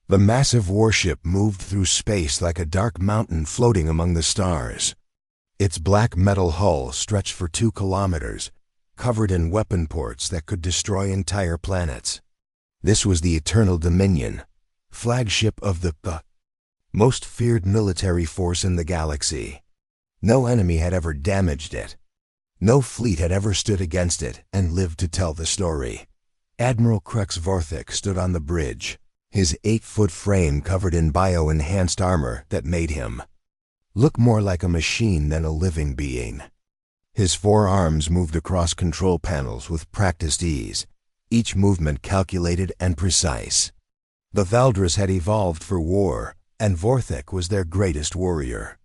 The massive warship moved through space like a dark mountain floating among the stars. Its black metal hull stretched for 2 kilometers, covered in weapon ports that could destroy entire planets. This was the Eternal Dominion, flagship of the most feared military force in the galaxy. No enemy had ever damaged it. No fleet had ever stood against it and lived to tell the story. Admiral Crux Vorthik stood on the bridge, his 8-foot frame covered in bio-enhanced armor that made him look more like a machine than a living being. His 4 arms moved across control panels with practiced ease, each movement calculated and precise. The Valdris had evolved for war, and Vorthik was their greatest warrior.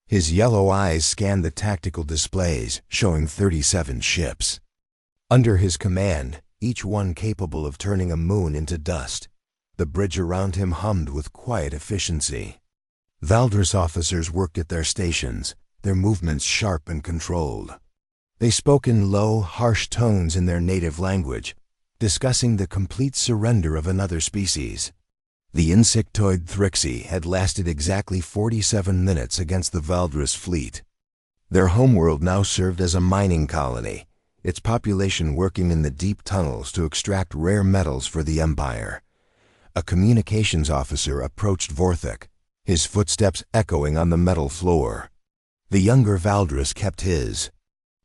His yellow eyes scanned the tactical displays, showing 37 ships. Under his command, each one capable of turning a moon into dust, the bridge around him hummed with quiet efficiency. Valdris officers worked at their stations, their movements sharp and controlled. They spoke in low, harsh tones in their native language, discussing the complete surrender of another species. The insectoid Thrixie had lasted exactly 47 minutes against the Valdris fleet. Their homeworld now served as a mining colony, its population working in the deep tunnels to extract rare metals for the Empire. A communications officer approached Vorthik, his footsteps echoing on the metal floor. The younger Valdris kept his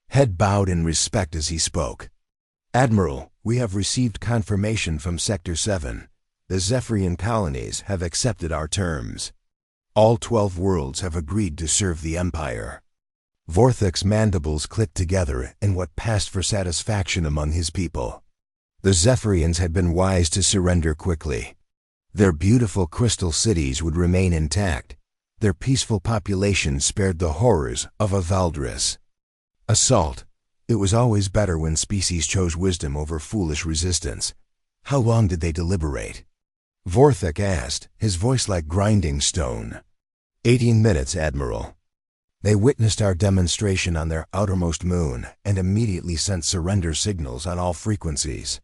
head bowed in respect as he spoke. "Admiral, we have received confirmation from Sector 7. The Zephyrian colonies have accepted our terms. All 12 worlds have agreed to serve the Empire." Vorthik's mandibles clicked together in what passed for satisfaction among his people. The Zephyrians had been wise to surrender quickly. Their beautiful crystal cities would remain intact. Their peaceful population spared the horrors of a Valdris assault. It was always better when species chose wisdom over foolish resistance. How long did they deliberate? Vorthik asked, his voice like grinding stone. 18 minutes, Admiral. They witnessed our demonstration on their outermost moon and immediately sent surrender signals on all frequencies.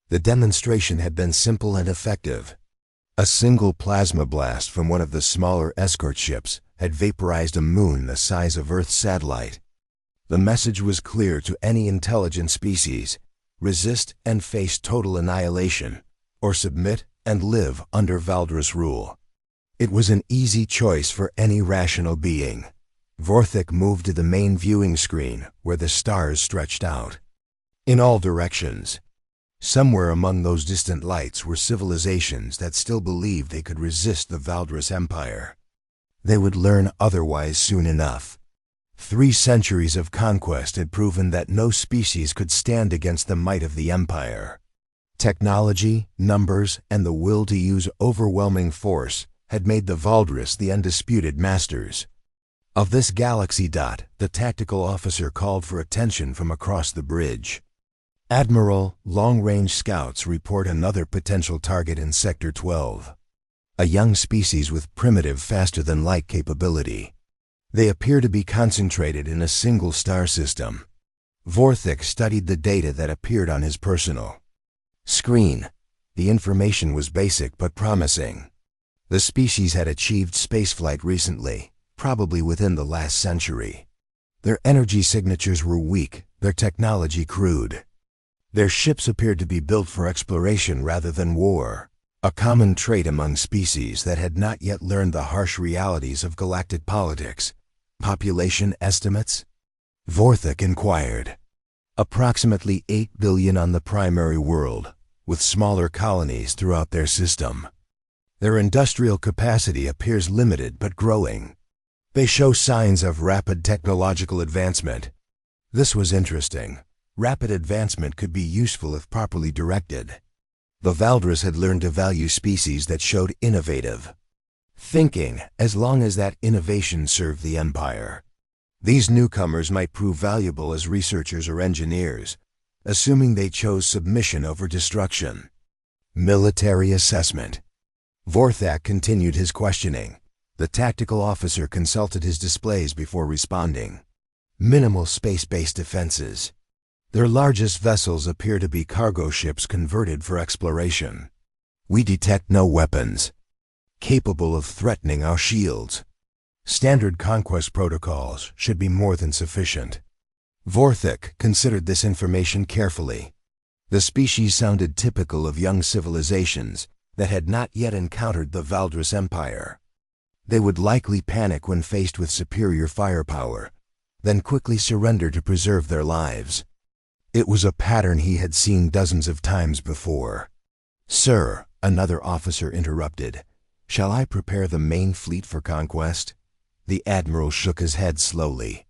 The demonstration had been simple and effective. A single plasma blast from one of the smaller escort ships had vaporized a moon the size of Earth's satellite. The message was clear to any intelligent species: resist and face total annihilation, or submit and live under Valdris rule. It was an easy choice for any rational being. Vorthik moved to the main viewing screen where the stars stretched out in all directions. Somewhere among those distant lights were civilizations that still believed they could resist the Valdris Empire. They would learn otherwise soon enough. 3 centuries of conquest had proven that no species could stand against the might of the Empire. Technology, numbers, and the will to use overwhelming force had made the Valdris the undisputed masters of this galaxy. The tactical officer called for attention from across the bridge. "Admiral, long-range scouts report another potential target in Sector 12. A young species with primitive faster-than-light capability. They appear to be concentrated in a single star system." Vorthik studied the data that appeared on his personal screen. The information was basic but promising. The species had achieved spaceflight recently, probably within the last century. Their energy signatures were weak, their technology crude. Their ships appeared to be built for exploration rather than war, a common trait among species that had not yet learned the harsh realities of galactic politics. "Population estimates?" Vorthik inquired. "Approximately 8 billion on the primary world, with smaller colonies throughout their system. Their industrial capacity appears limited but growing. They show signs of rapid technological advancement." This was interesting. Rapid advancement could be useful if properly directed. The Valdris had learned to value species that showed innovative thinking, as long as that innovation served the Empire. These newcomers might prove valuable as researchers or engineers, assuming they chose submission over destruction. Military assessment. Vorthik continued his questioning. The tactical officer consulted his displays before responding. Minimal space-based defenses. Their largest vessels appear to be cargo ships converted for exploration. We detect no weapons. capable of threatening our shields. Standard conquest protocols should be more than sufficient. Vorthik considered this information carefully. The species sounded typical of young civilizations that had not yet encountered the Valdris Empire. They would likely panic when faced with superior firepower, then quickly surrender to preserve their lives. It was a pattern he had seen dozens of times before. "Sir," another officer interrupted, "shall I prepare the main fleet for conquest?" The admiral shook his head slowly.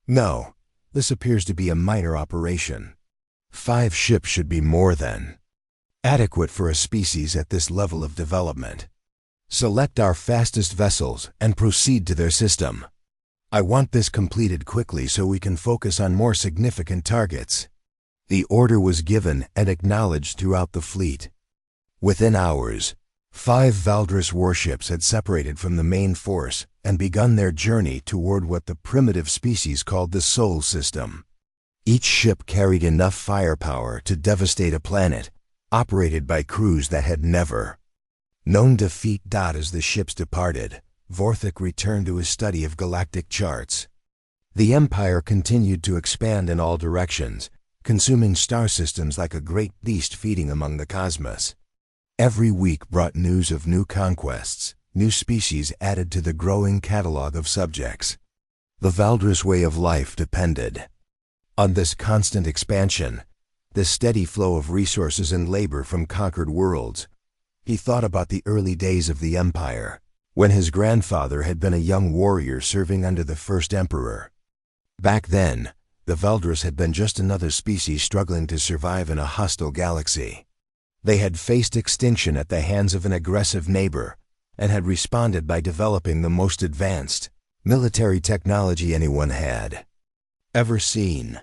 "No, this appears to be a minor operation. 5 ships should be more than adequate for a species at this level of development. Select our fastest vessels and proceed to their system. I want this completed quickly so we can focus on more significant targets." The order was given and acknowledged throughout the fleet. Within hours, 5 Valdris warships had separated from the main force and begun their journey toward what the primitive species called the Sol system. Each ship carried enough firepower to devastate a planet, operated by crews that had never known defeat. As the ships departed, Vorthik returned to his study of galactic charts. The Empire continued to expand in all directions, consuming star systems like a great beast feeding among the cosmos. Every week brought news of new conquests, new species added to the growing catalog of subjects. The Valdris way of life depended on this constant expansion, this steady flow of resources and labor from conquered worlds. He thought about the early days of the Empire, when his grandfather had been a young warrior serving under the first emperor. Back then, the Valdris had been just another species struggling to survive in a hostile galaxy. They had faced extinction at the hands of an aggressive neighbor and had responded by developing the most advanced military technology anyone had ever seen.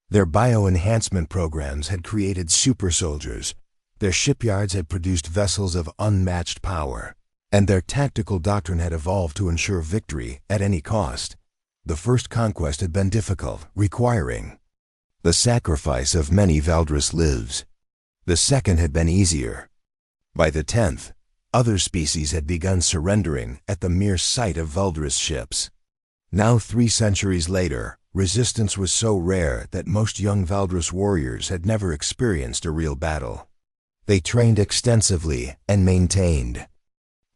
Their bio-enhancement programs had created super soldiers, their shipyards had produced vessels of unmatched power, and their tactical doctrine had evolved to ensure victory at any cost. The first conquest had been difficult, requiring the sacrifice of many Valdris lives. The second had been easier. By the 10th, other species had begun surrendering at the mere sight of Valdris ships. Now 3 centuries later, resistance was so rare that most young Valdris warriors had never experienced a real battle. They trained extensively and maintained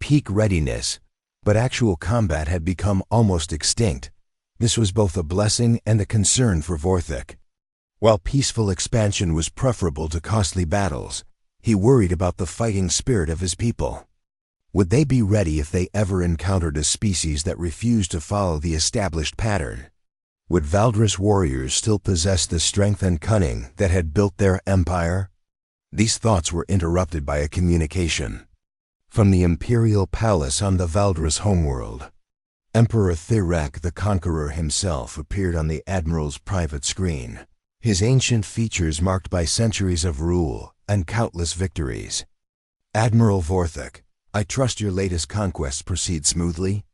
peak readiness, but actual combat had become almost extinct. This was both a blessing and a concern for Vorthik. While peaceful expansion was preferable to costly battles, he worried about the fighting spirit of his people. Would they be ready if they ever encountered a species that refused to follow the established pattern? Would Valdris warriors still possess the strength and cunning that had built their empire? These thoughts were interrupted by a communication from the Imperial Palace on the Valdris homeworld. Emperor Thirek the Conqueror himself appeared on the Admiral's private screen, his ancient features marked by centuries of rule and countless victories. "Admiral Vorthik, I trust your latest conquests proceed smoothly?"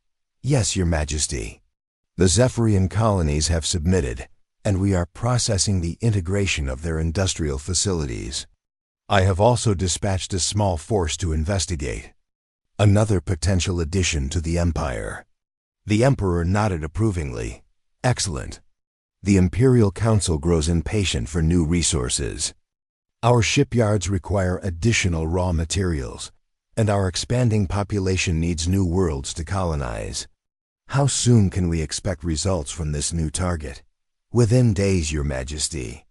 "Yes, Your Majesty. The Zephyrian colonies have submitted, and we are processing the integration of their industrial facilities. I have also dispatched a small force to investigate another potential addition to the Empire." The Emperor nodded approvingly. "Excellent. The Imperial Council grows impatient for new resources. Our shipyards require additional raw materials, and our expanding population needs new worlds to colonize. How soon can we expect results from this new target?" "Within days, Your Majesty.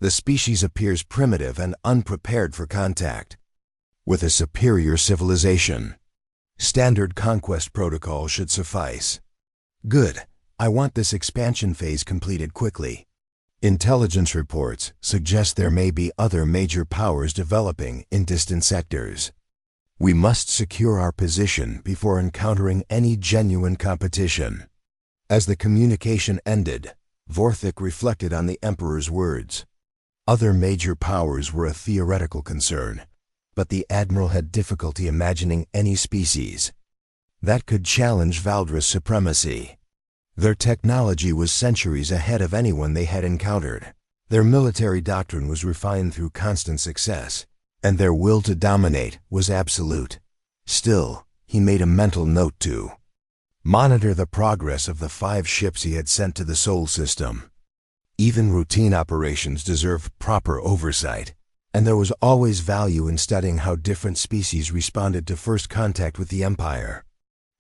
The species appears primitive and unprepared for contact with a superior civilization. Standard conquest protocol should suffice." "Good. I want this expansion phase completed quickly. Intelligence reports suggest there may be other major powers developing in distant sectors. We must secure our position before encountering any genuine competition." As the communication ended, Vorthik reflected on the Emperor's words. Other major powers were a theoretical concern, but the Admiral had difficulty imagining any species that could challenge Valdris supremacy. Their technology was centuries ahead of anyone they had encountered. Their military doctrine was refined through constant success, and their will to dominate was absolute. Still, he made a mental note to monitor the progress of the 5 ships he had sent to the Sol system. Even routine operations deserved proper oversight, and there was always value in studying how different species responded to first contact with the Empire.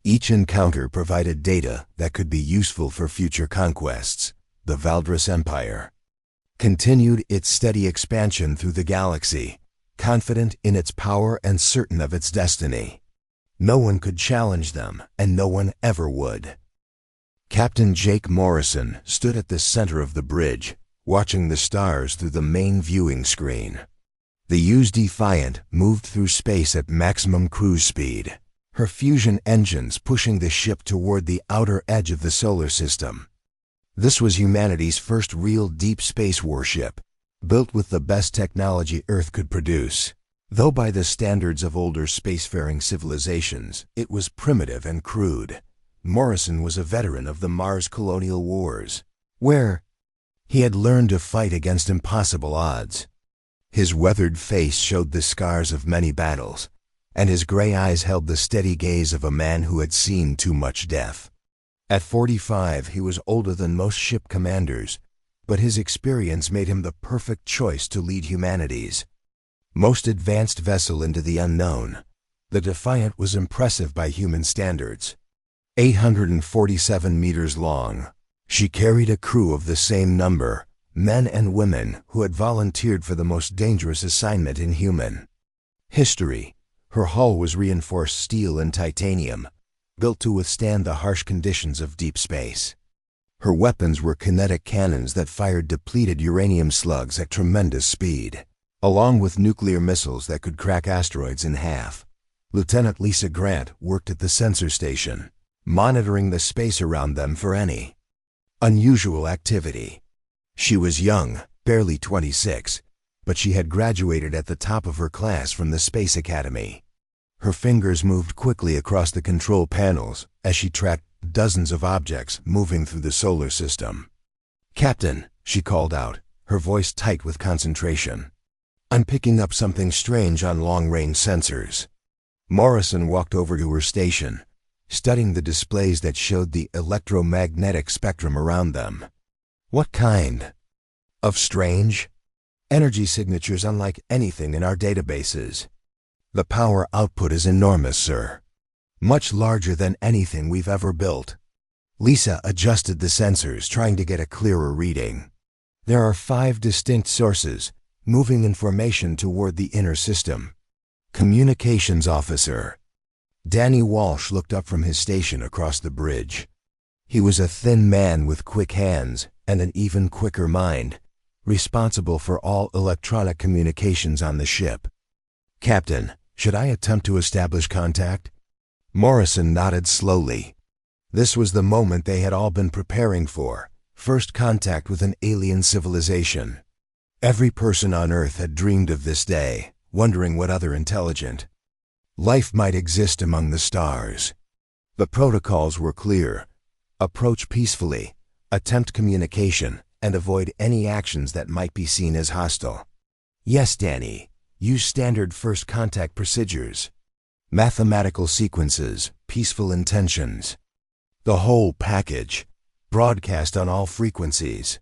Each encounter provided data that could be useful for future conquests. The Valdris Empire continued its steady expansion through the galaxy, confident in its power and certain of its destiny. No one could challenge them, and no one ever would. Captain Jake Morrison stood at the center of the bridge, watching the stars through the main viewing screen. The USS Defiant moved through space at maximum cruise speed, her fusion engines pushing the ship toward the outer edge of the solar system. This was humanity's first real deep space warship, built with the best technology Earth could produce. Though by the standards of older spacefaring civilizations, it was primitive and crude. Morrison was a veteran of the Mars colonial wars, where he had learned to fight against impossible odds. His weathered face showed the scars of many battles, and his gray eyes held the steady gaze of a man who had seen too much death. At 45, he was older than most ship commanders, but his experience made him the perfect choice to lead humanity's most advanced vessel into the unknown. The Defiant was impressive by human standards. 847 meters long, she carried a crew of the same number, men and women who had volunteered for the most dangerous assignment in human history. Her hull was reinforced steel and titanium, built to withstand the harsh conditions of deep space. Her weapons were kinetic cannons that fired depleted uranium slugs at tremendous speed, along with nuclear missiles that could crack asteroids in half. Lieutenant Lisa Grant worked at the sensor station, monitoring the space around them for any unusual activity. She was young, barely 26, but she had graduated at the top of her class from the Space Academy. Her fingers moved quickly across the control panels as she tracked dozens of objects moving through the solar system. "Captain," she called out, her voice tight with concentration. "I'm picking up something strange on long-range sensors." Morrison walked over to her station, studying the displays that showed the electromagnetic spectrum around them. "What kind of strange?" "Energy signatures unlike anything in our databases. The power output is enormous, sir. Much larger than anything we've ever built." Lisa adjusted the sensors, trying to get a clearer reading. "There are 5 distinct sources, moving information toward the inner system." "Communications officer." Danny Walsh looked up from his station across the bridge. He was a thin man with quick hands and an even quicker mind, responsible for all electronic communications on the ship. "Captain, should I attempt to establish contact?" Morrison nodded slowly. This was the moment they had all been preparing for, first contact with an alien civilization. Every person on Earth had dreamed of this day, wondering what other intelligent life might exist among the stars. The protocols were clear. Approach peacefully, attempt communication, and avoid any actions that might be seen as hostile. "Yes, Danny. Use standard first contact procedures. Mathematical sequences, peaceful intentions. The whole package. Broadcast on all frequencies."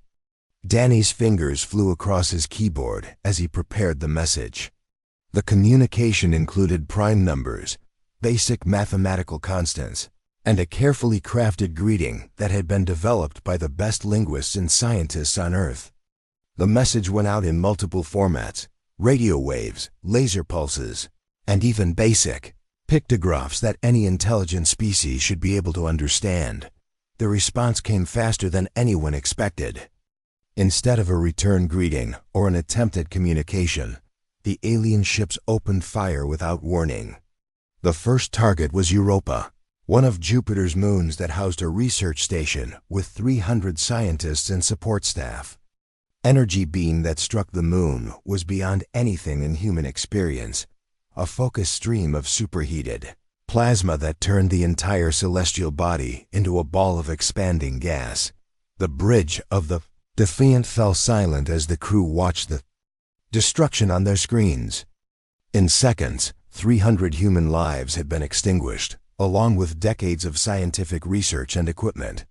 Danny's fingers flew across his keyboard as he prepared the message. The communication included prime numbers, basic mathematical constants, and a carefully crafted greeting that had been developed by the best linguists and scientists on Earth. The message went out in multiple formats: radio waves, laser pulses, and even basic pictographs that any intelligent species should be able to understand. The response came faster than anyone expected. Instead of a return greeting or an attempt at communication, the alien ships opened fire without warning. The first target was Europa, one of Jupiter's moons that housed a research station with 300 scientists and support staff. Energy beam that struck the moon was beyond anything in human experience, a focused stream of superheated plasma that turned the entire celestial body into a ball of expanding gas. The bridge of the Defiant fell silent as the crew watched the destruction on their screens. In seconds, 300 human lives had been extinguished, along with decades of scientific research and equipment.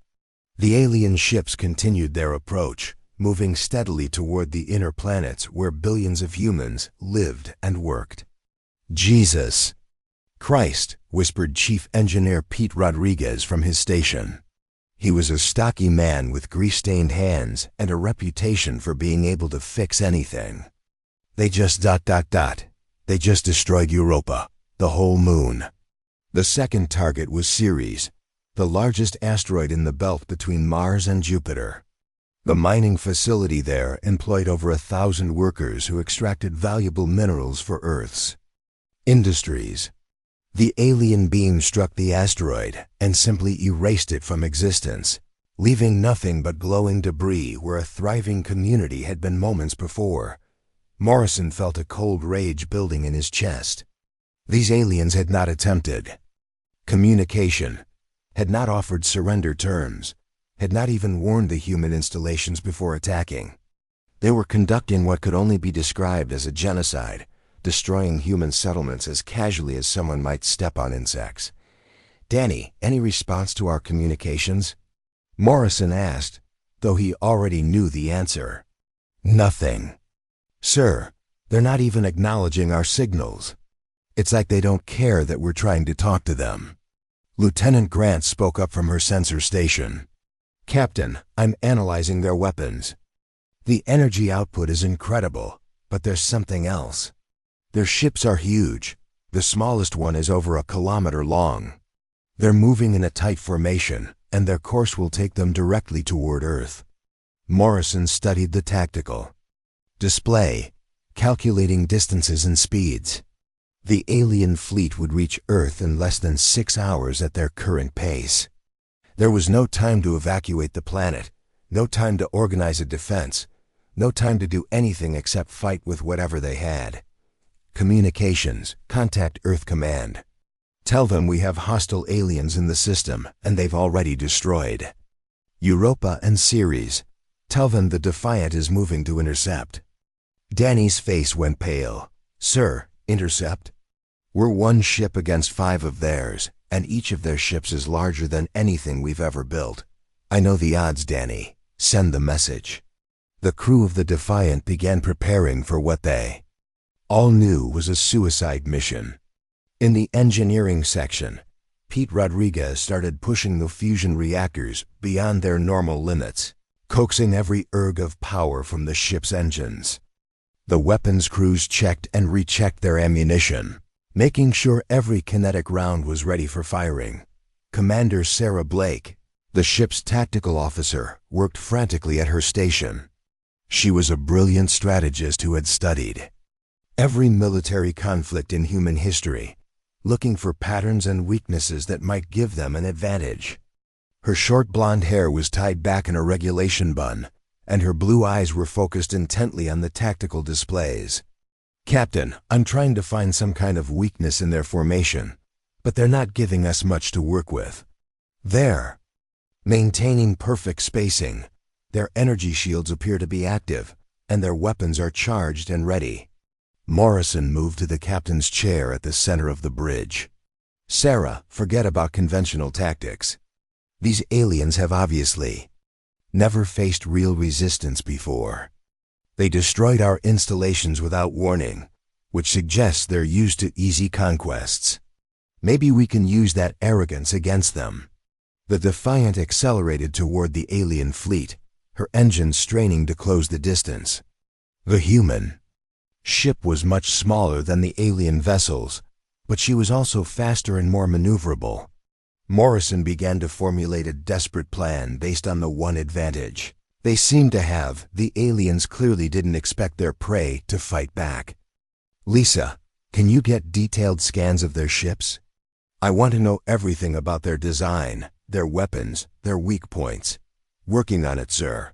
The alien ships continued their approach, moving steadily toward the inner planets where billions of humans lived and worked. "Jesus Christ," whispered Chief Engineer Pete Rodriguez from his station. He was a stocky man with grease-stained hands and a reputation for being able to fix anything. They just ... They just destroyed Europa, the whole moon. The second target was Ceres, the largest asteroid in the belt between Mars and Jupiter. The mining facility there employed over 1,000 workers who extracted valuable minerals for Earth's industries. The alien beam struck the asteroid and simply erased it from existence, leaving nothing but glowing debris where a thriving community had been moments before. Morrison felt a cold rage building in his chest. These aliens had not attempted communication, had not offered surrender terms, had not even warned the human installations before attacking. They were conducting what could only be described as a genocide, destroying human settlements as casually as someone might step on insects. "Danny, any response to our communications?" Morrison asked, though he already knew the answer. "Nothing. Sir, they're not even acknowledging our signals. It's like they don't care that we're trying to talk to them." Lieutenant Grant spoke up from her sensor station. "Captain, I'm analyzing their weapons. The energy output is incredible, but there's something else. Their ships are huge. The smallest one is over 1 kilometer long. They're moving in a tight formation, and their course will take them directly toward Earth." Morrison studied the tactical display, calculating distances and speeds. The alien fleet would reach Earth in less than 6 hours at their current pace. There was no time to evacuate the planet, no time to organize a defense, no time to do anything except fight with whatever they had. "Communications, contact Earth Command. Tell them we have hostile aliens in the system and they've already destroyed Europa and Ceres. Tell them the Defiant is moving to intercept." Danny's face went pale. "Sir, intercept? We're 1 ship against 5 of theirs, and each of their ships is larger than anything we've ever built. I know the odds, Danny. Send the message." The crew of the Defiant began preparing for what they all knew was a suicide mission. In the engineering section, Pete Rodriguez started pushing the fusion reactors beyond their normal limits, coaxing every erg of power from the ship's engines. The weapons crews checked and rechecked their ammunition, making sure every kinetic round was ready for firing. Commander Sarah Blake, the ship's tactical officer, worked frantically at her station. She was a brilliant strategist who had studied every military conflict in human history, looking for patterns and weaknesses that might give them an advantage. Her short blonde hair was tied back in a regulation bun, and her blue eyes were focused intently on the tactical displays. "Captain, I'm trying to find some kind of weakness in their formation, but they're not giving us much to work with. They're maintaining perfect spacing. Their energy shields appear to be active, and their weapons are charged and ready." Morrison moved to the captain's chair at the center of the bridge. "Sarah, forget about conventional tactics. These aliens have obviously never faced real resistance before. They destroyed our installations without warning, which suggests they're used to easy conquests. Maybe we can use that arrogance against them." The Defiant accelerated toward the alien fleet, her engines straining to close the distance. The human ship was much smaller than the alien vessels, but she was also faster and more maneuverable. Morrison began to formulate a desperate plan based on the one advantage they seemed to have. The aliens clearly didn't expect their prey to fight back. "Lisa, can you get detailed scans of their ships? I want to know everything about their design, their weapons, their weak points." "Working on it, sir.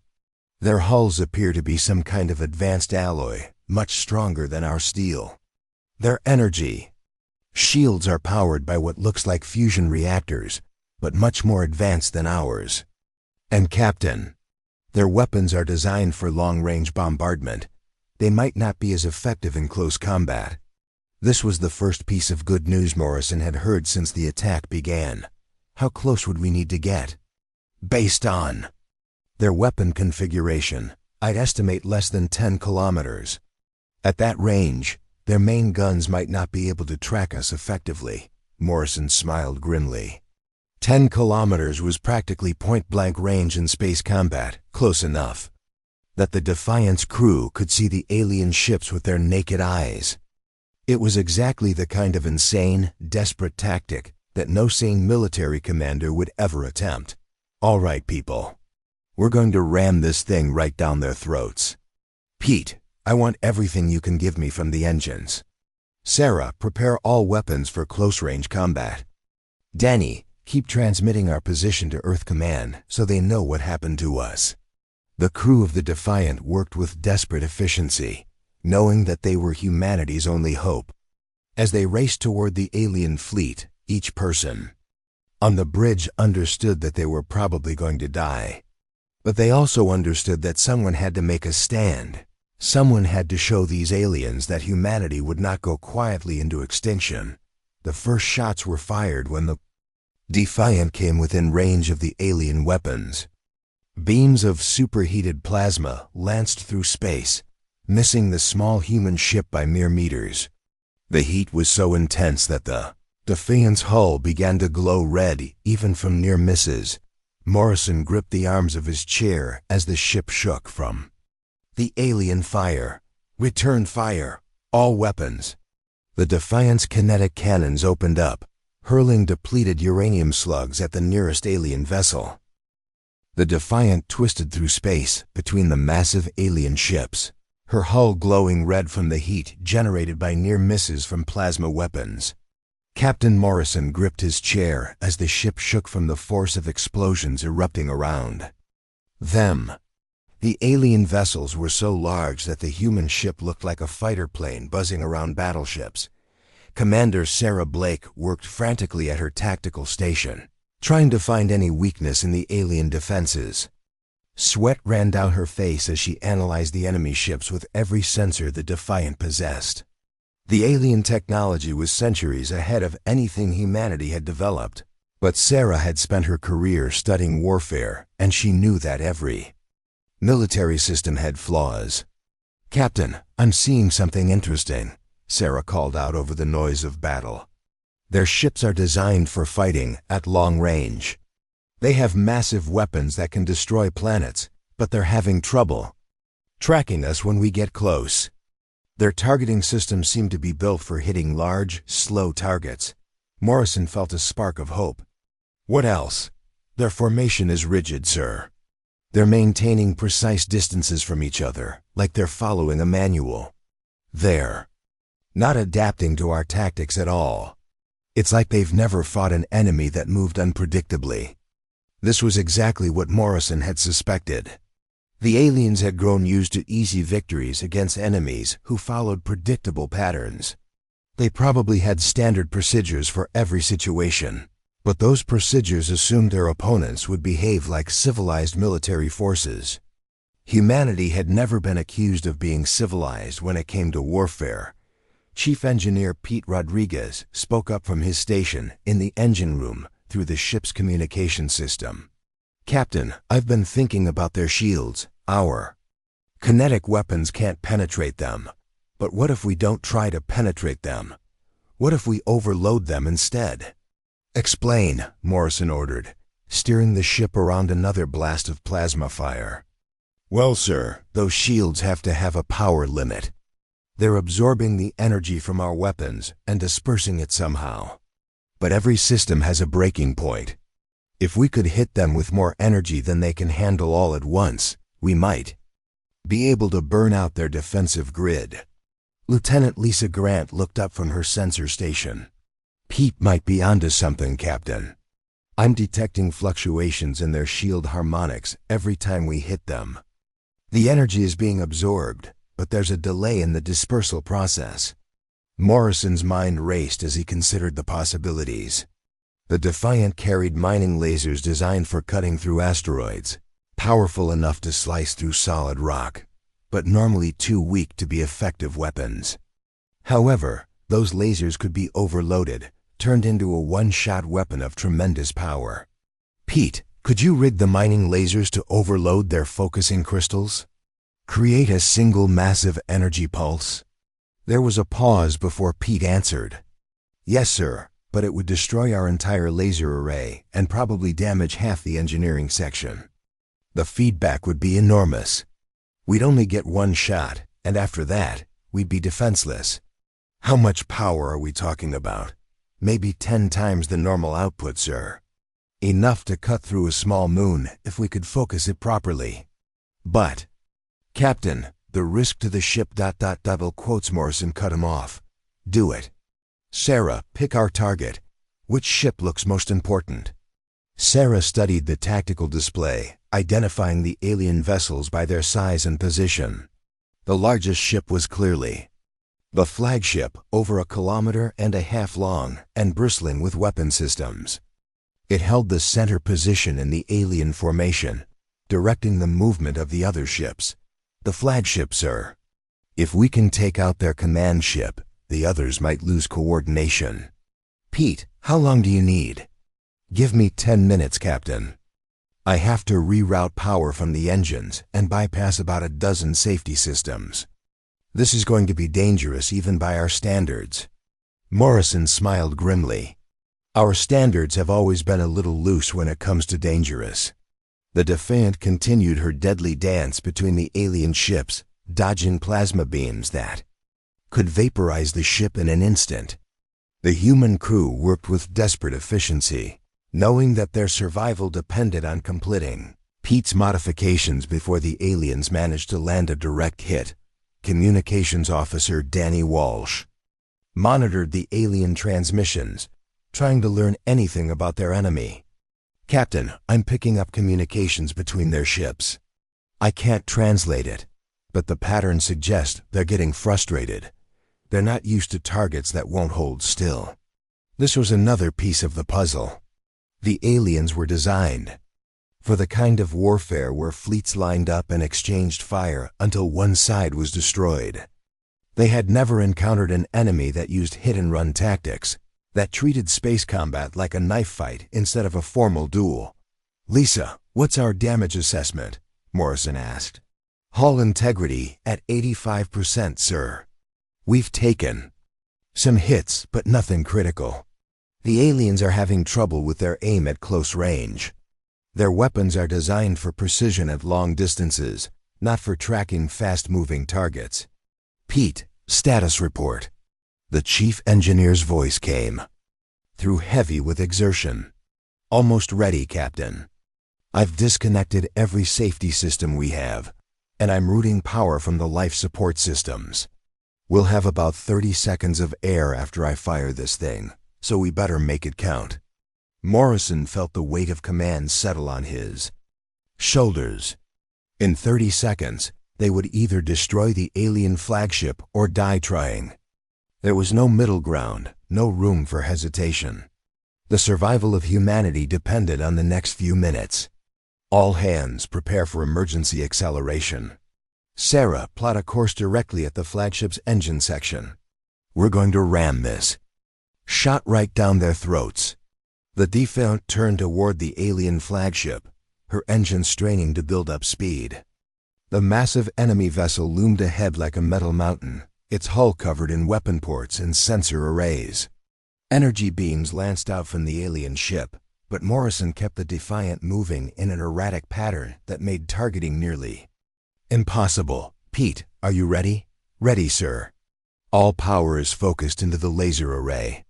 Their hulls appear to be some kind of advanced alloy, much stronger than our steel. Their energy shields are powered by what looks like fusion reactors, but much more advanced than ours. And Captain, their weapons are designed for long-range bombardment. They might not be as effective in close combat." This was the first piece of good news Morrison had heard since the attack began. How close would we need to get? Based on their weapon configuration, I'd estimate less than 10 kilometers. At that range, their main guns might not be able to track us effectively. Morrison smiled grimly. 10 kilometers was practically point-blank range in space combat, close enough that the Defiant's crew could see the alien ships with their naked eyes. It was exactly the kind of insane, desperate tactic that no sane military commander would ever attempt. All right, people. We're going to ram this thing right down their throats. Pete, I want everything you can give me from the engines. Sarah, prepare all weapons for close-range combat. Danny, keep transmitting our position to Earth Command so they know what happened to us. The crew of the Defiant worked with desperate efficiency, knowing that they were humanity's only hope. As they raced toward the alien fleet, each person on the bridge understood that they were probably going to die. But they also understood that someone had to make a stand. Someone had to show these aliens that humanity would not go quietly into extinction. The first shots were fired when the Defiant came within range of the alien weapons. Beams of superheated plasma lanced through space, missing the small human ship by mere meters. The heat was so intense that the Defiant's hull began to glow red even from near misses. Morrison gripped the arms of his chair as the ship shook from the alien fire. Return fire, all weapons. The Defiant's kinetic cannons opened up, hurling depleted uranium slugs at the nearest alien vessel. The Defiant twisted through space between the massive alien ships, her hull glowing red from the heat generated by near misses from plasma weapons. Captain Morrison gripped his chair as the ship shook from the force of explosions erupting around them. The alien vessels were so large that the human ship looked like a fighter plane buzzing around battleships. Commander Sarah Blake worked frantically at her tactical station, trying to find any weakness in the alien defenses. Sweat ran down her face as she analyzed the enemy ships with every sensor the Defiant possessed. The alien technology was centuries ahead of anything humanity had developed, but Sarah had spent her career studying warfare, and she knew that every military system had flaws. "Captain, I'm seeing something interesting," Sarah called out over the noise of battle. "Their ships are designed for fighting at long range. They have massive weapons that can destroy planets, but they're having trouble tracking us when we get close. Their targeting systems seem to be built for hitting large, slow targets." Morrison felt a spark of hope. "What else?" "Their formation is rigid, sir. They're maintaining precise distances from each other, like they're following a manual. They're not adapting to our tactics at all. It's like they've never fought an enemy that moved unpredictably." This was exactly what Morrison had suspected. The aliens had grown used to easy victories against enemies who followed predictable patterns. They probably had standard procedures for every situation, but those procedures assumed their opponents would behave like civilized military forces. Humanity had never been accused of being civilized when it came to warfare. Chief Engineer Pete Rodriguez spoke up from his station in the engine room through the ship's communication system. "Captain, I've been thinking about their shields. Our kinetic weapons can't penetrate them. But what if we don't try to penetrate them? What if we overload them instead?" "Explain," Morrison ordered, steering the ship around another blast of plasma fire. "Well, sir, those shields have to have a power limit. They're absorbing the energy from our weapons and dispersing it somehow. But every system has a breaking point. If we could hit them with more energy than they can handle all at once, we might be able to burn out their defensive grid." Lieutenant Lisa Grant looked up from her sensor station. "Pete might be onto something, Captain. I'm detecting fluctuations in their shield harmonics every time we hit them. The energy is being absorbed, but there's a delay in the dispersal process." Morrison's mind raced as he considered the possibilities. The Defiant carried mining lasers designed for cutting through asteroids, powerful enough to slice through solid rock, but normally too weak to be effective weapons. However, Those lasers could be overloaded, turned into a one-shot weapon of tremendous power. Pete, could you rig the mining lasers to overload their focusing crystals? Create a single massive energy pulse? There was a pause before Pete answered. Yes, sir, but it would destroy our entire laser array and probably damage half the engineering section. The feedback would be enormous. We'd only get one shot, and after that, we'd be defenseless. How much power are we talking about? Maybe 10 times the normal output, sir. Enough to cut through a small moon if we could focus it properly. But, Captain, the risk to the ship ... double quotes Morrison cut him off. Do it. Sarah, pick our target. Which ship looks most important? Sarah studied the tactical display, identifying the alien vessels by their size and position. The largest ship was clearly the flagship, over 1.5 kilometers long and bristling with weapon systems. It held the center position in the alien formation, directing the movement of the other ships. The flagship, sir. If we can take out their command ship, the others might lose coordination. Pete, how long do you need? Give me 10 minutes, Captain. I have to reroute power from the engines and bypass about a dozen safety systems. This is going to be dangerous even by our standards. Morrison smiled grimly. Our standards have always been a little loose when it comes to dangerous. The Defiant continued her deadly dance between the alien ships, dodging plasma beams that could vaporize the ship in an instant. The human crew worked with desperate efficiency, knowing that their survival depended on completing Pete's modifications before the aliens managed to land a direct hit. Communications Officer Danny Walsh monitored the alien transmissions, trying to learn anything about their enemy. Captain, I'm picking up communications between their ships. I can't translate it, but the patterns suggest they're getting frustrated. They're not used to targets that won't hold still. This was another piece of the puzzle. The aliens were designed for the kind of warfare where fleets lined up and exchanged fire until one side was destroyed. They had never encountered an enemy that used hit-and-run tactics, that treated space combat like a knife fight instead of a formal duel. Lisa, what's our damage assessment? Morrison asked. Hull integrity at 85%, sir. We've taken some hits, but nothing critical. The aliens are having trouble with their aim at close range. Their weapons are designed for precision at long distances, not for tracking fast-moving targets. Pete, status report. The chief engineer's voice came through heavy with exertion. Almost ready, Captain. I've disconnected every safety system we have, and I'm routing power from the life support systems. We'll have about 30 seconds of air after I fire this thing, so we better make it count. Morrison felt the weight of command settle on his shoulders. In 30 seconds, they would either destroy the alien flagship or die trying. There was no middle ground, no room for hesitation. The survival of humanity depended on the next few minutes. All hands prepare for emergency acceleration. Sarah, plot a course directly at the flagship's engine section. We're going to ram this. Shot right down their throats. The Defiant turned toward the alien flagship, her engine straining to build up speed. The massive enemy vessel loomed ahead like a metal mountain, its hull covered in weapon ports and sensor arrays. Energy beams lanced out from the alien ship, but Morrison kept the Defiant moving in an erratic pattern that made targeting nearly impossible. Pete, are you ready? Ready, sir. All power is focused into the laser array.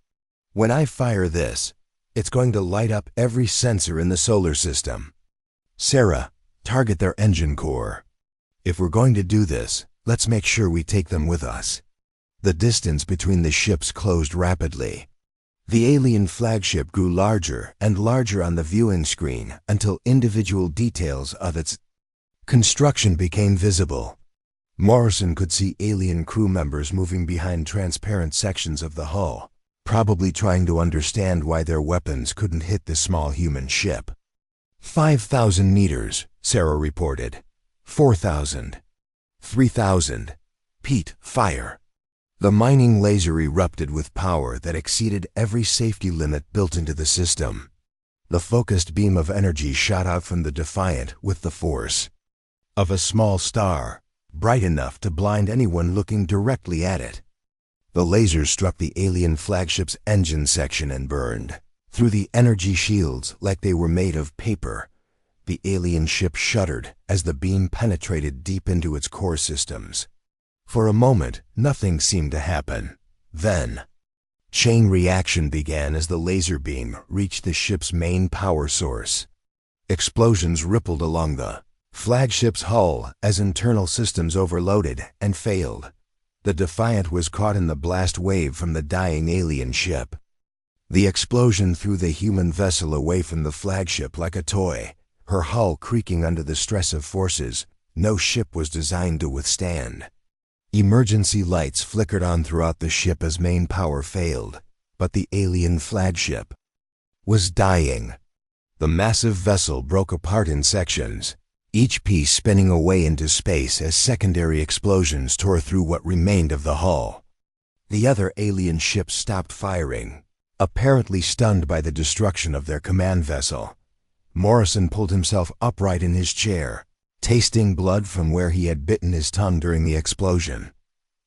When I fire this, it's going to light up every sensor in the solar system. Sarah, target their engine core. If we're going to do this, let's make sure we take them with us. The distance between the ships closed rapidly. The alien flagship grew larger and larger on the viewing screen until individual details of its construction became visible. Morrison could see alien crew members moving behind transparent sections of the hull, probably trying to understand why their weapons couldn't hit the small human ship. 5,000 meters, Sarah reported. 4,000. 3,000. Pete, fire. The mining laser erupted with power that exceeded every safety limit built into the system. The focused beam of energy shot out from the Defiant with the force of a small star, bright enough to blind anyone looking directly at it. The laser struck the alien flagship's engine section and burned through the energy shields like they were made of paper. The alien ship shuddered as the beam penetrated deep into its core systems. For a moment, nothing seemed to happen. Then, chain reaction began as the laser beam reached the ship's main power source. Explosions rippled along the flagship's hull as internal systems overloaded and failed. The Defiant was caught in the blast wave from the dying alien ship. The explosion threw the human vessel away from the flagship like a toy, her hull creaking under the stress of forces no ship was designed to withstand. Emergency lights flickered on throughout the ship as main power failed, but the alien flagship was dying. The massive vessel broke apart in sections, each piece spinning away into space as secondary explosions tore through what remained of the hull. The other alien ships stopped firing, apparently stunned by the destruction of their command vessel. Morrison pulled himself upright in his chair, tasting blood from where he had bitten his tongue during the explosion.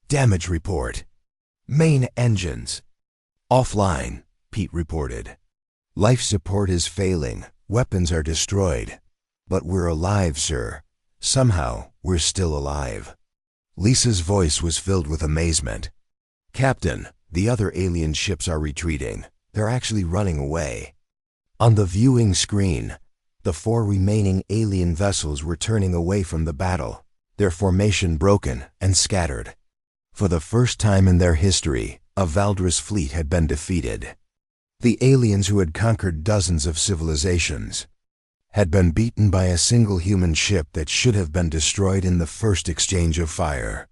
Damage report. Main engines offline, Pete reported. Life support is failing. Weapons are destroyed. But we're alive, sir. Somehow, we're still alive. Lisa's voice was filled with amazement. Captain, the other alien ships are retreating. They're actually running away. On the viewing screen, the 4 remaining alien vessels were turning away from the battle, their formation broken and scattered. For the first time in their history, a Valdris fleet had been defeated. The aliens who had conquered dozens of civilizations had been beaten by a single human ship that should have been destroyed in the first exchange of fire.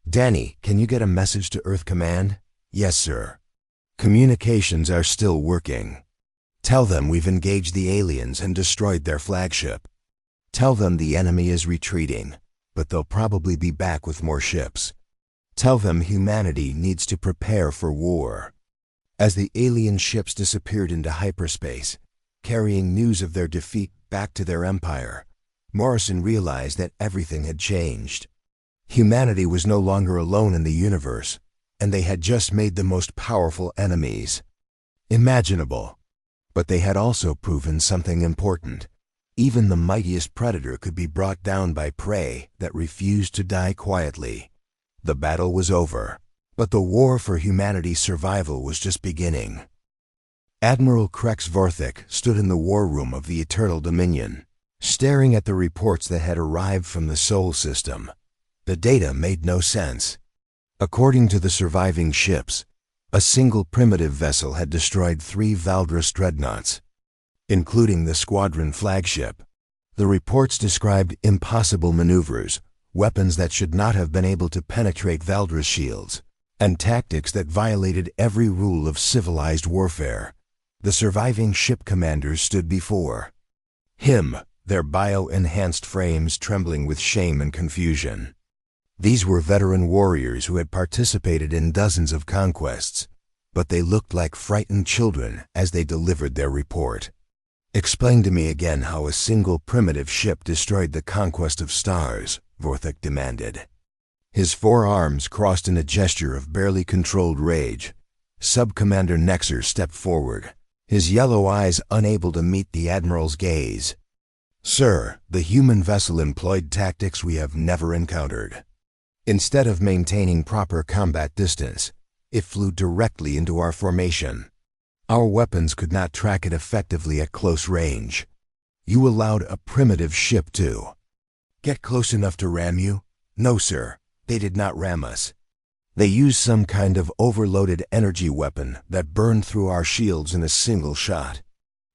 Danny, can you get a message to Earth Command? Yes, sir. Communications are still working. Tell them we've engaged the aliens and destroyed their flagship. Tell them the enemy is retreating, but they'll probably be back with more ships. Tell them humanity needs to prepare for war. As the alien ships disappeared into hyperspace, carrying news of their defeat back to their empire, Morrison realized that everything had changed. Humanity was no longer alone in the universe, and they had just made the most powerful enemies imaginable. But they had also proven something important. Even the mightiest predator could be brought down by prey that refused to die quietly. The battle was over, but the war for humanity's survival was just beginning. Admiral Krex Vorthik stood in the war room of the Eternal Dominion, staring at the reports that had arrived from the Sol system. The data made no sense. According to the surviving ships, a single primitive vessel had destroyed 3 Valdris dreadnoughts, including the squadron flagship. The reports described impossible maneuvers, weapons that should not have been able to penetrate Valdris shields, and tactics that violated every rule of civilized warfare. The surviving ship commanders stood before him, their bio-enhanced frames trembling with shame and confusion. These were veteran warriors who had participated in dozens of conquests, but they looked like frightened children as they delivered their report. Explain to me again how a single primitive ship destroyed the conquest of stars, Vorthik demanded. His 4 arms crossed in a gesture of barely controlled rage. Sub-Commander Nexer stepped forward, his yellow eyes unable to meet the Admiral's gaze. Sir, the human vessel employed tactics we have never encountered. Instead of maintaining proper combat distance, it flew directly into our formation. Our weapons could not track it effectively at close range. You allowed a primitive ship to get close enough to ram you? No, sir, they did not ram us. They used some kind of overloaded energy weapon that burned through our shields in a single shot.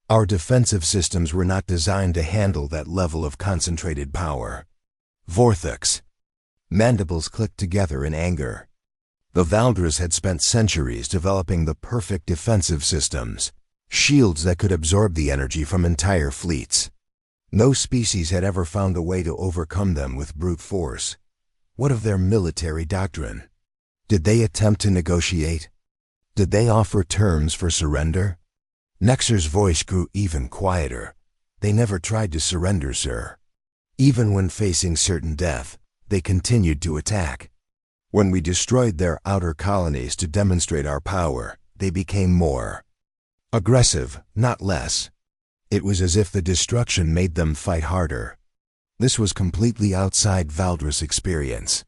Our defensive systems were not designed to handle that level of concentrated power. Vorthik's mandibles clicked together in anger. The Valdris had spent centuries developing the perfect defensive systems, shields that could absorb the energy from entire fleets. No species had ever found a way to overcome them with brute force. What of their military doctrine? Did they attempt to negotiate? Did they offer terms for surrender? Nexer's voice grew even quieter. They never tried to surrender, sir. Even when facing certain death, they continued to attack. When we destroyed their outer colonies to demonstrate our power, they became more aggressive, not less. It was as if the destruction made them fight harder. This was completely outside Valdris' experience.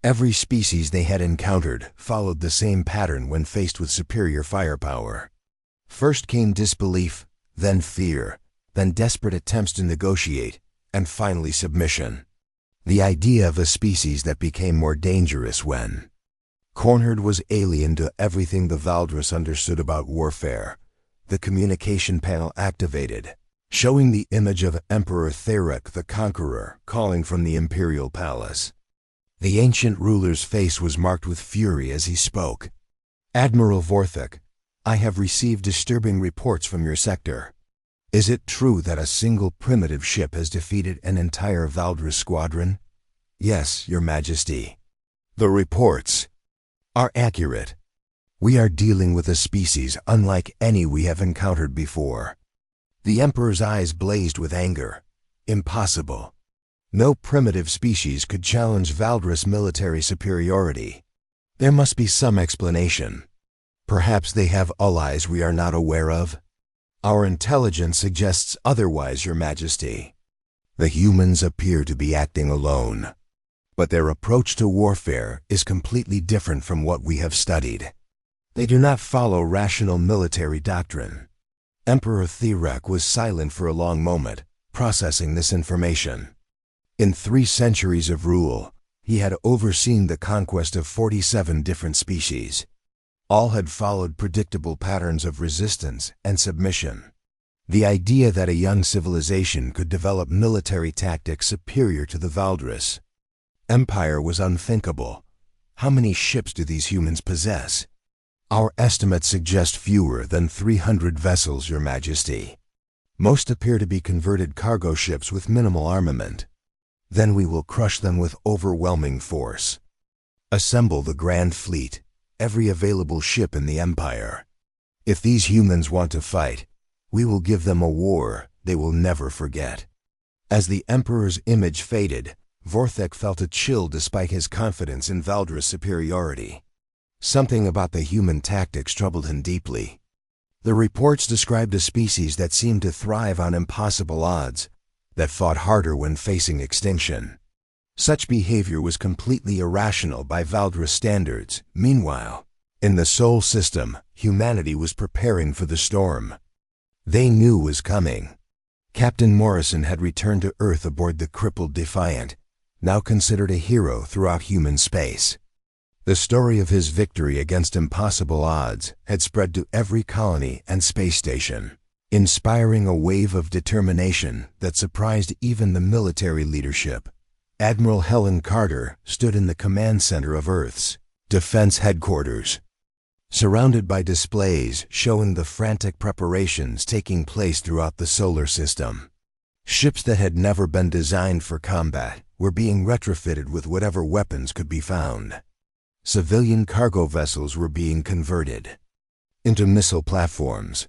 Every species they had encountered followed the same pattern when faced with superior firepower. First came disbelief, then fear, then desperate attempts to negotiate, and finally submission. The idea of a species that became more dangerous when cornered was alien to everything the Valdris understood about warfare. The communication panel activated, showing the image of Emperor Therek the Conqueror calling from the Imperial Palace. The ancient ruler's face was marked with fury as he spoke. Admiral Vorthek, I have received disturbing reports from your sector. Is it true that a single primitive ship has defeated an entire Valdris squadron? Yes, Your Majesty. The reports are accurate. We are dealing with a species unlike any we have encountered before. The Emperor's eyes blazed with anger. Impossible. No primitive species could challenge Valdris' military superiority. There must be some explanation. Perhaps they have allies we are not aware of. Our intelligence suggests otherwise, Your Majesty. The humans appear to be acting alone, but their approach to warfare is completely different from what we have studied. They do not follow rational military doctrine. Emperor Therek was silent for a long moment, processing this information. In 3 centuries of rule, he had overseen the conquest of 47 different species. All had followed predictable patterns of resistance and submission. The idea that a young civilization could develop military tactics superior to the Valdris Empire was unthinkable. How many ships do these humans possess? Our estimates suggest fewer than 300 vessels, Your Majesty. Most appear to be converted cargo ships with minimal armament. Then we will crush them with overwhelming force. Assemble the Grand Fleet, every available ship in the Empire. If these humans want to fight, we will give them a war they will never forget. As the Emperor's image faded, Vorthek felt a chill despite his confidence in Valdris' superiority. Something about the human tactics troubled him deeply. The reports described a species that seemed to thrive on impossible odds, that fought harder when facing extinction. Such behavior was completely irrational by Valdris standards. Meanwhile, in the Sol system, humanity was preparing for the storm. They knew was coming. Captain Morrison had returned to Earth aboard the crippled Defiant, now considered a hero throughout human space. The story of his victory against impossible odds had spread to every colony and space station, inspiring a wave of determination that surprised even the military leadership. Admiral Helen Carter stood in the command center of Earth's defense headquarters, surrounded by displays showing the frantic preparations taking place throughout the solar system. Ships that had never been designed for combat were being retrofitted with whatever weapons could be found. Civilian cargo vessels were being converted into missile platforms.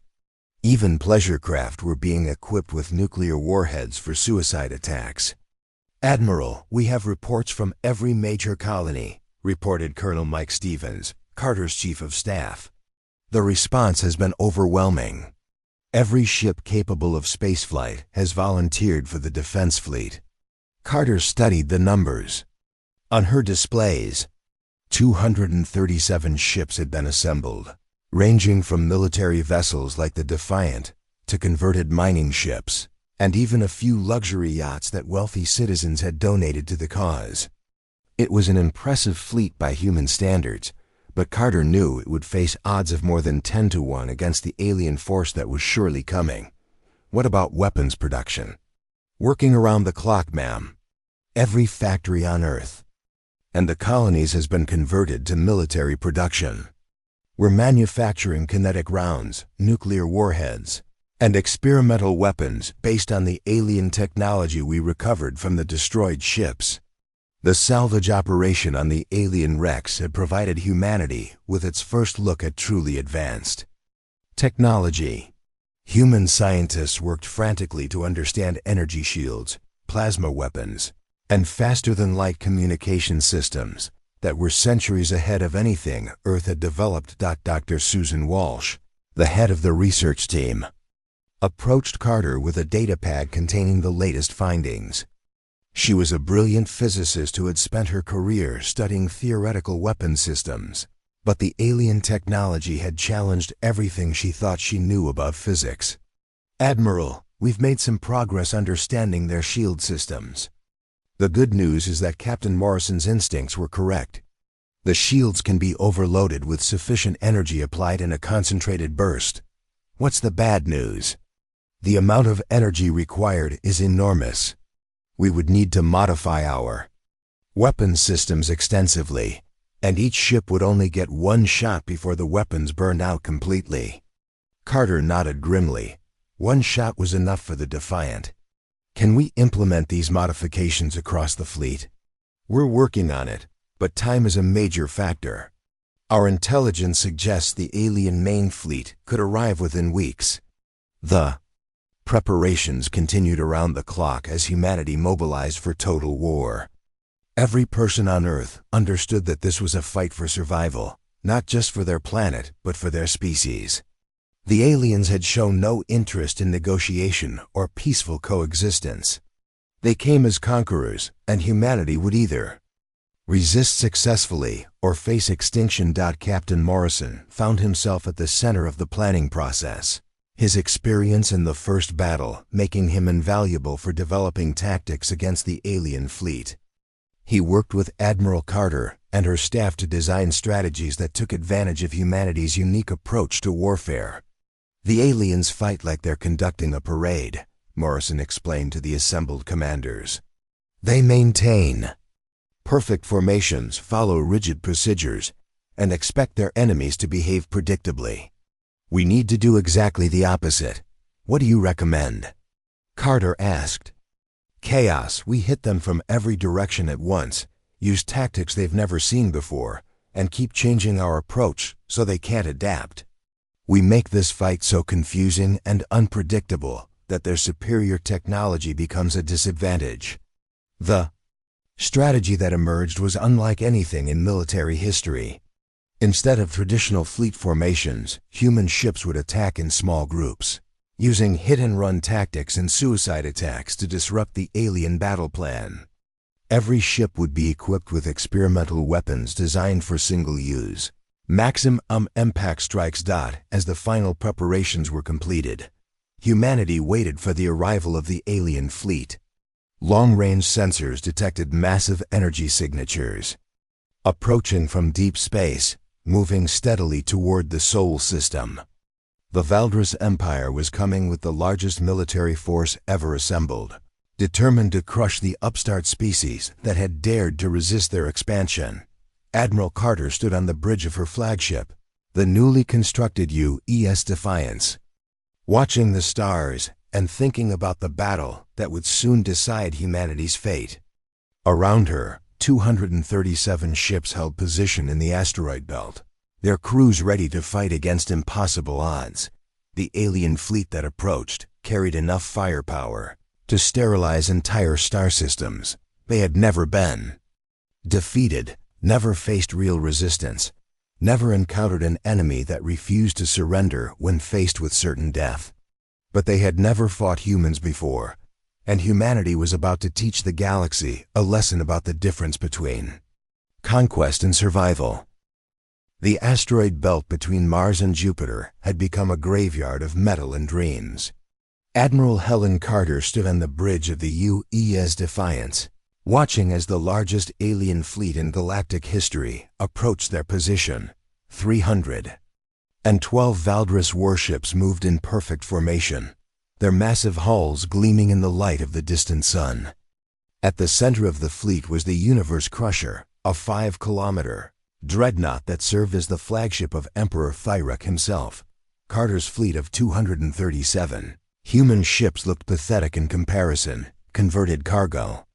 Even pleasure craft were being equipped with nuclear warheads for suicide attacks. Admiral, we have reports from every major colony, reported Colonel Mike Stevens, Carter's chief of staff. The response has been overwhelming. Every ship capable of spaceflight has volunteered for the defense fleet. Carter studied the numbers. On her displays, 237 ships had been assembled, ranging from military vessels like the Defiant to converted mining ships, and even a few luxury yachts that wealthy citizens had donated to the cause. It was an impressive fleet by human standards, but Carter knew it would face odds of more than 10 to 1 against the alien force that was surely coming. What about weapons production? Working around the clock, ma'am. Every factory on Earth and the colonies has been converted to military production. We're manufacturing kinetic rounds, nuclear warheads, and experimental weapons based on the alien technology we recovered from the destroyed ships. The salvage operation on the alien wrecks had provided humanity with its first look at truly advanced technology. Human scientists worked frantically to understand energy shields, plasma weapons, and faster-than-light communication systems that were centuries ahead of anything Earth had developed. Dr. Susan Walsh, the head of the research team, approached Carter with a datapad containing the latest findings. She was a brilliant physicist who had spent her career studying theoretical weapon systems, but the alien technology had challenged everything she thought she knew about physics. "Admiral, we've made some progress understanding their shield systems. The good news is that Captain Morrison's instincts were correct. The shields can be overloaded with sufficient energy applied in a concentrated burst. What's the bad news? The amount of energy required is enormous. We would need to modify our weapon systems extensively, and each ship would only get one shot before the weapons burned out completely." Carter nodded grimly. One shot was enough for the Defiant. "Can we implement these modifications across the fleet?" "We're working on it, but time is a major factor. Our intelligence suggests the alien main fleet could arrive within weeks." The preparations continued around the clock as humanity mobilized for total war. Every person on Earth understood that this was a fight for survival, not just for their planet, but for their species. The aliens had shown no interest in negotiation or peaceful coexistence. They came as conquerors, and humanity would either resist successfully or face extinction. Captain Morrison found himself at the center of the planning process, his experience in the first battle making him invaluable for developing tactics against the alien fleet. He worked with Admiral Carter and her staff to design strategies that took advantage of humanity's unique approach to warfare. "The aliens fight like they're conducting a parade," Morrison explained to the assembled commanders. "They maintain perfect formations, follow rigid procedures, and expect their enemies to behave predictably. We need to do exactly the opposite. What do you recommend?" Carter asked. "Chaos. We hit them from every direction at once, use tactics they've never seen before, and keep changing our approach so they can't adapt. We make this fight so confusing and unpredictable that their superior technology becomes a disadvantage." The strategy that emerged was unlike anything in military history. Instead of traditional fleet formations, human ships would attack in small groups, using hit-and-run tactics and suicide attacks to disrupt the alien battle plan. Every ship would be equipped with experimental weapons designed for single use. Maximum impact strikes. As the final preparations were completed, humanity waited for the arrival of the alien fleet. Long-range sensors detected massive energy signatures approaching from deep space, moving steadily toward the Sol system. The Valdris Empire was coming with the largest military force ever assembled, determined to crush the upstart species that had dared to resist their expansion. Admiral Carter stood on the bridge of her flagship, the newly constructed U.S. Defiance, watching the stars and thinking about the battle that would soon decide humanity's fate. Around her, 237 ships held position in the asteroid belt, their crews ready to fight against impossible odds. The alien fleet that approached carried enough firepower to sterilize entire star systems. They had never been defeated, never faced real resistance, never encountered an enemy that refused to surrender when faced with certain death. But they had never fought humans before, and humanity was about to teach the galaxy a lesson about the difference between conquest and survival. The asteroid belt between Mars and Jupiter had become a graveyard of metal and dreams. Admiral Helen Carter stood on the bridge of the U.S. Defiance, watching as the largest alien fleet in galactic history approached their position. 312 Valdris warships moved in perfect formation, their massive hulls gleaming in the light of the distant sun. At the center of the fleet was the Universe Crusher, a 5-kilometer dreadnought that served as the flagship of Emperor Thyrek himself. Carter's fleet of 237 human ships looked pathetic in comparison, converted cargo.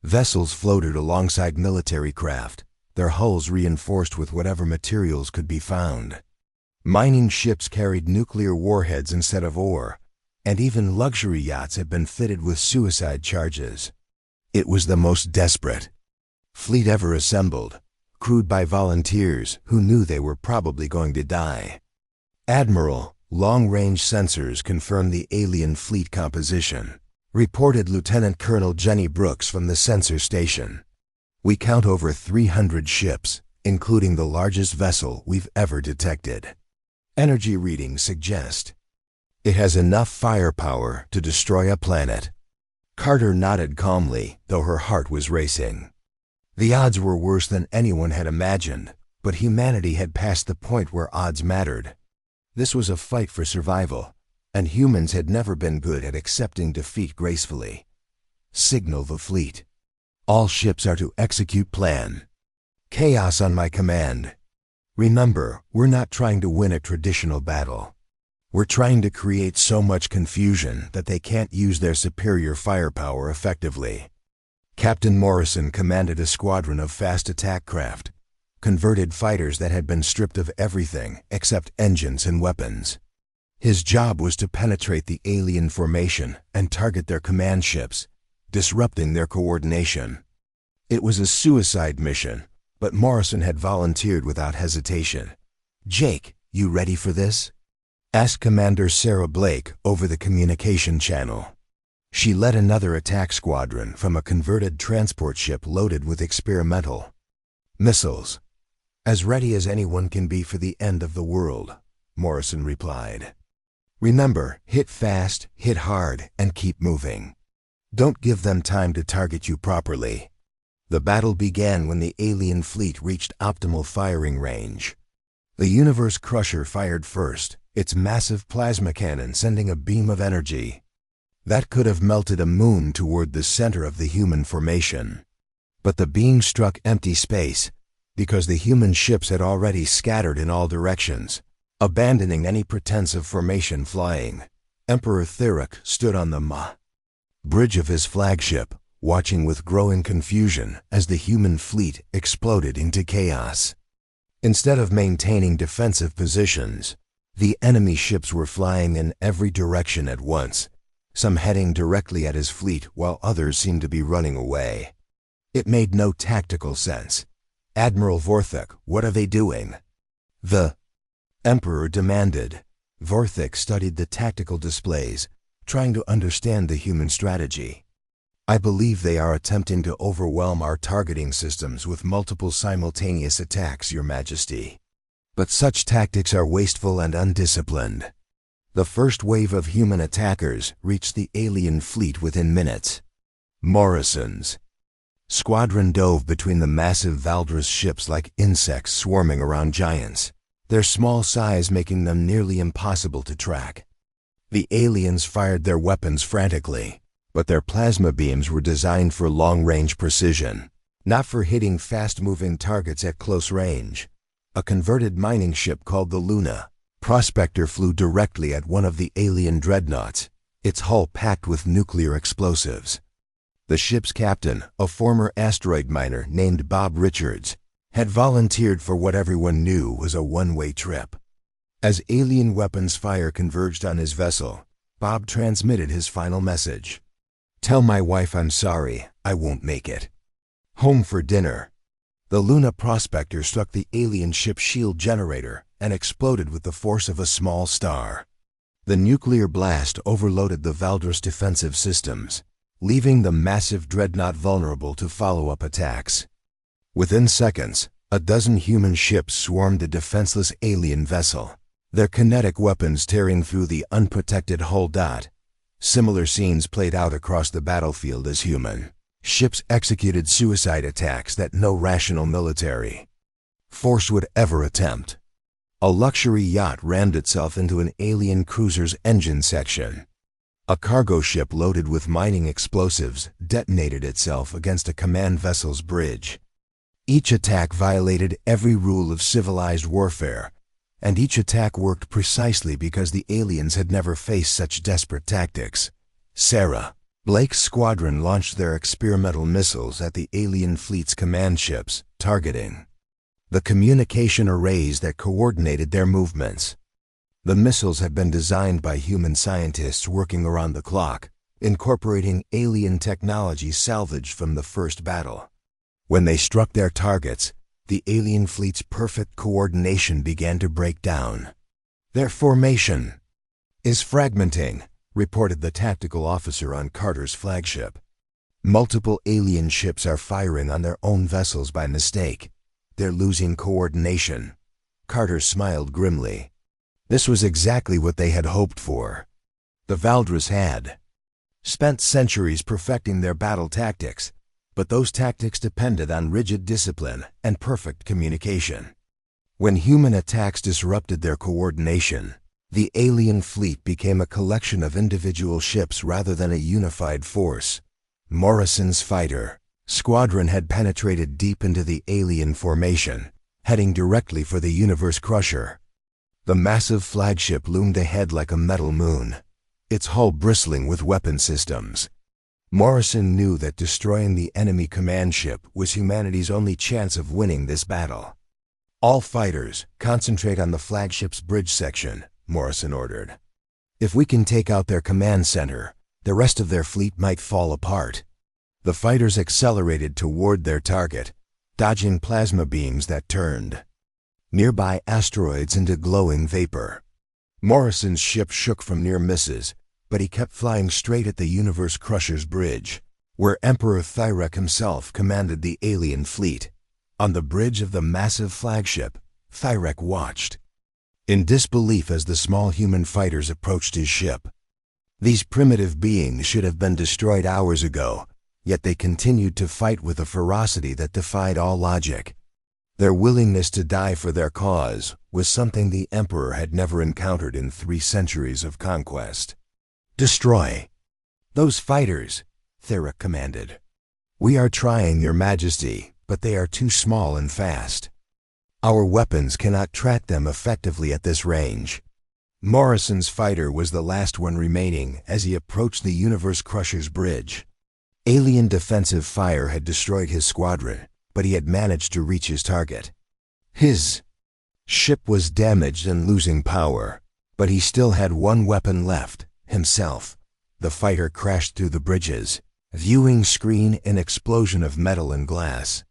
Vessels floated alongside military craft, their hulls reinforced with whatever materials could be found. Mining ships carried nuclear warheads instead of ore, and even luxury yachts had been fitted with suicide charges. It was the most desperate fleet ever assembled, crewed by volunteers who knew they were probably going to die. Admiral, long-range sensors confirmed the alien fleet composition, reported Lieutenant Colonel Jenny Brooks from the sensor station. We count over 300 ships, including the largest vessel we've ever detected. Energy readings suggest it has enough firepower to destroy a planet. Carter nodded calmly, though her heart was racing. The odds were worse than anyone had imagined, but humanity had passed the point where odds mattered. This was a fight for survival, and humans had never been good at accepting defeat gracefully. Signal the fleet. All ships are to execute plan. Chaos on my command. Remember, we're not trying to win a traditional battle. We're trying to create so much confusion that they can't use their superior firepower effectively. Captain Morrison commanded a squadron of fast attack craft, converted fighters that had been stripped of everything except engines and weapons. His job was to penetrate the alien formation and target their command ships, disrupting their coordination. It was a suicide mission, but Morrison had volunteered without hesitation. "Jake, you ready for this?" asked Commander Sarah Blake over the communication channel. She led another attack squadron from a converted transport ship loaded with experimental missiles. "As ready as anyone can be for the end of the world," Morrison replied. "Remember, hit fast, hit hard, and keep moving. Don't give them time to target you properly." The battle began when the alien fleet reached optimal firing range. The Universe Crusher fired first, its massive plasma cannon sending a beam of energy that could have melted a moon toward the center of the human formation. But the beam struck empty space because the human ships had already scattered in all directions, abandoning any pretense of formation flying. Emperor Theric stood on the bridge of his flagship, watching with growing confusion as the human fleet exploded into chaos. Instead of maintaining defensive positions, the enemy ships were flying in every direction at once, some heading directly at his fleet while others seemed to be running away. It made no tactical sense. "Admiral Vorthik, what are they doing?" the Emperor demanded. Vorthik studied the tactical displays, trying to understand the human strategy. "I believe they are attempting to overwhelm our targeting systems with multiple simultaneous attacks, Your Majesty. But such tactics are wasteful and undisciplined." The first wave of human attackers reached the alien fleet within minutes. Morrison's squadron dove between the massive Valdris ships like insects swarming around giants, their small size making them nearly impossible to track. The aliens fired their weapons frantically, but their plasma beams were designed for long-range precision, not for hitting fast-moving targets at close range. A converted mining ship called the Luna Prospector flew directly at one of the alien dreadnoughts, its hull packed with nuclear explosives. The ship's captain, a former asteroid miner named Bob Richards, had volunteered for what everyone knew was a one-way trip. As alien weapons fire converged on his vessel, Bob transmitted his final message. "Tell my wife I'm sorry, I won't make it. Home for dinner." The Luna Prospector struck the alien ship's shield generator and exploded with the force of a small star. The nuclear blast overloaded the Valdris defensive systems, leaving the massive dreadnought vulnerable to follow-up attacks. Within seconds, a dozen human ships swarmed the defenseless alien vessel, their kinetic weapons tearing through the unprotected hull. Similar scenes played out across the battlefield as human ships executed suicide attacks that no rational military force would ever attempt. A luxury yacht rammed itself into an alien cruiser's engine section. A cargo ship loaded with mining explosives detonated itself against a command vessel's bridge. Each attack violated every rule of civilized warfare, and each attack worked precisely because the aliens had never faced such desperate tactics. Sarah, Blake's squadron launched their experimental missiles at the alien fleet's command ships, targeting the communication arrays that coordinated their movements. The missiles had been designed by human scientists working around the clock, incorporating alien technology salvaged from the first battle. When they struck their targets, the alien fleet's perfect coordination began to break down. "Their formation is fragmenting," reported the tactical officer on Carter's flagship. "Multiple alien ships are firing on their own vessels by mistake. They're losing coordination." Carter smiled grimly. This was exactly what they had hoped for. The Valdres had spent centuries perfecting their battle tactics, but those tactics depended on rigid discipline and perfect communication. When human attacks disrupted their coordination, the alien fleet became a collection of individual ships rather than a unified force. Morrison's fighter squadron had penetrated deep into the alien formation, heading directly for the Universe Crusher. The massive flagship loomed ahead like a metal moon, its hull bristling with weapon systems. Morrison knew that destroying the enemy command ship was humanity's only chance of winning this battle. "All fighters, concentrate on the flagship's bridge section," Morrison ordered. "If we can take out their command center, the rest of their fleet might fall apart." The fighters accelerated toward their target, dodging plasma beams that turned nearby asteroids into glowing vapor. Morrison's ship shook from near misses, but he kept flying straight at the Universe Crusher's bridge, where Emperor Thyrek himself commanded the alien fleet. On the bridge of the massive flagship, Thyrek watched in disbelief as the small human fighters approached his ship. These primitive beings should have been destroyed hours ago, yet they continued to fight with a ferocity that defied all logic. Their willingness to die for their cause was something the Emperor had never encountered in 3 centuries of conquest. "Destroy those fighters," Thyrek commanded. "We are trying, Your Majesty, but they are too small and fast. Our weapons cannot track them effectively at this range." Morrison's fighter was the last one remaining as he approached the Universe Crusher's bridge. Alien defensive fire had destroyed his squadron, but he had managed to reach his target. His ship was damaged and losing power, but he still had one weapon left, himself. The fighter crashed through the bridge's viewing screen, an explosion of metal and glass.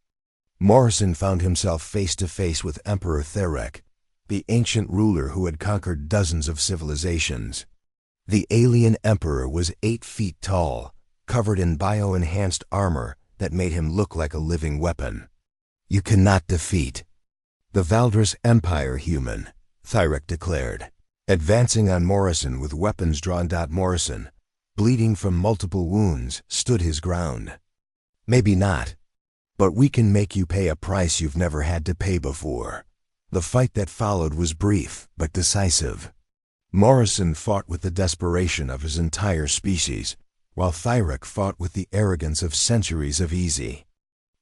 Morrison found himself face to face with Emperor Thyrek, the ancient ruler who had conquered dozens of civilizations. The alien emperor was 8 feet tall, covered in bio-enhanced armor that made him look like a living weapon. "You cannot defeat the Valdres Empire, human," Thyrek declared, advancing on Morrison with weapons drawn. Morrison, bleeding from multiple wounds, stood his ground. "Maybe not, but we can make you pay a price you've never had to pay before." The fight that followed was brief but decisive. Morrison fought with the desperation of his entire species, while Thyrek fought with the arrogance of centuries of easy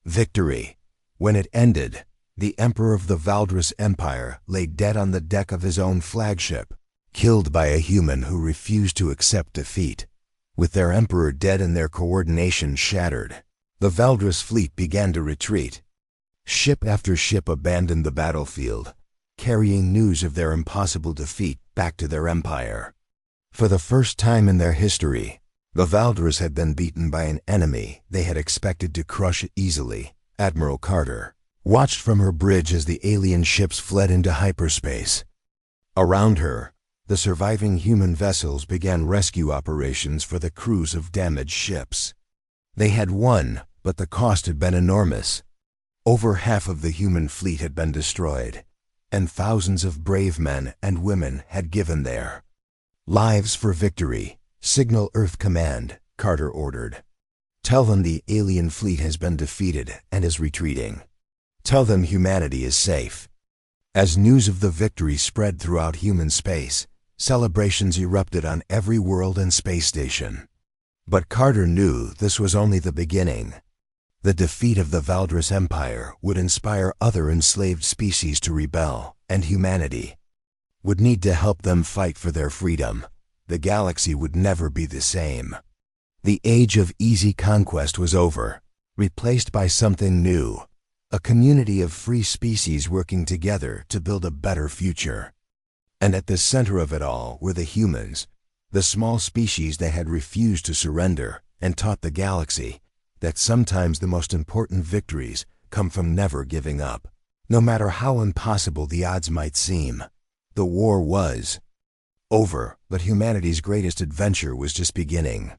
victory. When it ended, the Emperor of the Valdres Empire lay dead on the deck of his own flagship, killed by a human who refused to accept defeat. With their emperor dead and their coordination shattered, the Valdres fleet began to retreat. Ship after ship abandoned the battlefield, carrying news of their impossible defeat back to their empire. For the first time in their history, the Valdres had been beaten by an enemy they had expected to crush easily. Admiral Carter watched from her bridge as the alien ships fled into hyperspace. Around her, the surviving human vessels began rescue operations for the crews of damaged ships. They had won, but the cost had been enormous. Over half of the human fleet had been destroyed, and thousands of brave men and women had given their lives for victory. "Signal Earth Command," Carter ordered. "Tell them the alien fleet has been defeated and is retreating. Tell them humanity is safe." As news of the victory spread throughout human space, celebrations erupted on every world and space station. But Carter knew this was only the beginning. The defeat of the Valdres Empire would inspire other enslaved species to rebel, and humanity would need to help them fight for their freedom. The galaxy would never be the same. The age of easy conquest was over, replaced by something new, a community of free species working together to build a better future. And at the center of it all were the humans, the small species that had refused to surrender and taught the galaxy that sometimes the most important victories come from never giving up. No matter how impossible the odds might seem, the war was over, but humanity's greatest adventure was just beginning.